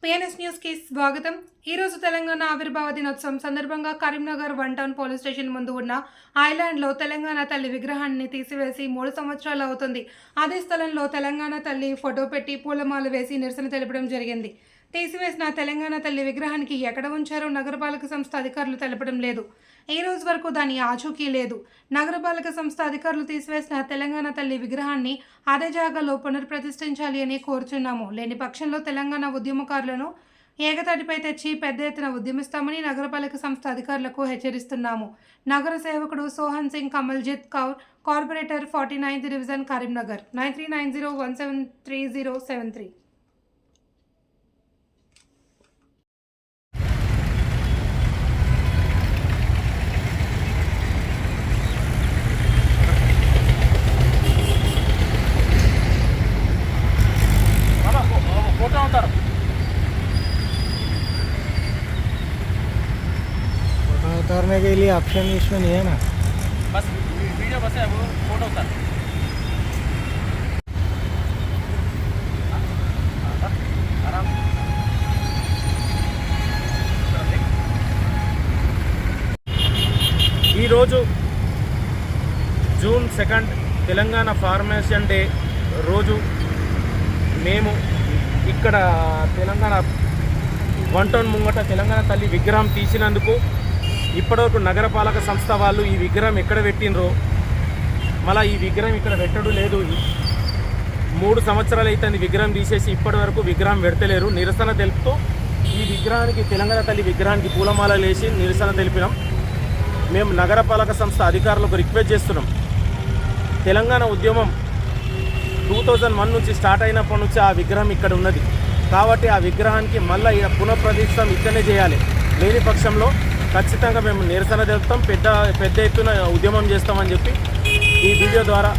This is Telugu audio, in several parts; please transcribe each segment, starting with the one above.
పిఎన్ఎస్ న్యూస్ కి స్వాగతం. ఈ రోజు తెలంగాణ ఆవిర్భావ దినోత్సవం సందర్భంగా కరీంనగర్ 1 టౌన్ పోలీస్ స్టేషన్ ముందు ఉన్న ఐలాండ్లో తెలంగాణ తల్లి విగ్రహాన్ని తీసివేసి 3 సంవత్సరాలు అవుతుంది. అదే స్థలంలో తెలంగాణ తల్లి ఫోటో పెట్టి పూలమాల వేసి నిరసన తెలపడం జరిగింది. తీసివేసిన తెలంగాణ తల్లి విగ్రహానికి ఎక్కడ ఉంచారో నగరపాలక సంస్థ అధికారులు తెలపడం లేదు. ఈ రోజు వరకు దాని ఆచూకీ లేదు. నగరపాలక సంస్థ అధికారులు తీసివేసిన తెలంగాణ తల్లి విగ్రహాన్ని అదే జాగాలో పునర్ప్రతిష్ఠించాలి అని కోరుచున్నాము. లేని పక్షంలో తెలంగాణ ఉద్యమకారులను ఏకతాటిపై తెచ్చి పెద్ద ఎత్తున ఉద్యమిస్తామని నగరపాలక సంస్థ అధికారులకు హెచ్చరిస్తున్నాము. నగర సేవకుడు Sohan Singh Kamaljit Kaur, corporator 49th division Karimnagar 9390173073. उतारने के लिए ऑप्शन इसमें नहीं है ना, बस वीडियो बस है, वो फोटो उतार। आराम ఈ రోజు జూన్ 2 తెలంగాణ ఫార్మేషన్ డే రోజు మేము ఇక్కడ తెలంగాణ 1 టౌన్ ముంగట తెలంగాణ తల్లి విగ్రహం తీసినందుకు ఇప్పటివరకు నగరపాలక సంస్థ వాళ్ళు ఈ విగ్రహం ఎక్కడ పెట్టినరో మళ్ళీ ఈ విగ్రహం ఇక్కడ పెట్టడం లేదు. 3 సంవత్సరాలు అవుతుంది విగ్రహం తీసేసి ఇప్పటి వరకు విగ్రహం పెడతలేరు. నిరసన తెలుపుతూ ఈ విగ్రహానికి తెలంగాణ తల్లి విగ్రహానికి పూలమాలలు వేసి నిరసన తెలిపినాం. మేము నగరపాలక సంస్థ అధికారులకు రిక్వెస్ట్ చేస్తున్నాం. తెలంగాణ ఉద్యమం 2001 నుంచి స్టార్ట్ అయినప్పటి నుంచి ఆ విగ్రహం ఇక్కడ ఉన్నది కాబట్టి ఆ విగ్రహానికి మళ్ళీ పునఃప్రతిష్ఠ ఇక్కడనే చేయాలి. లేని పక్షంలో ఖచ్చితంగా మేము నిరసన తెలుపుతాం, పెద్ద ఎత్తున ఉద్యమం చేస్తామని చెప్పి ఈ వీడియో ద్వారా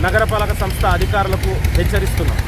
నగరపాలక సంస్థ అధికారులకు హెచ్చరిస్తున్నాం.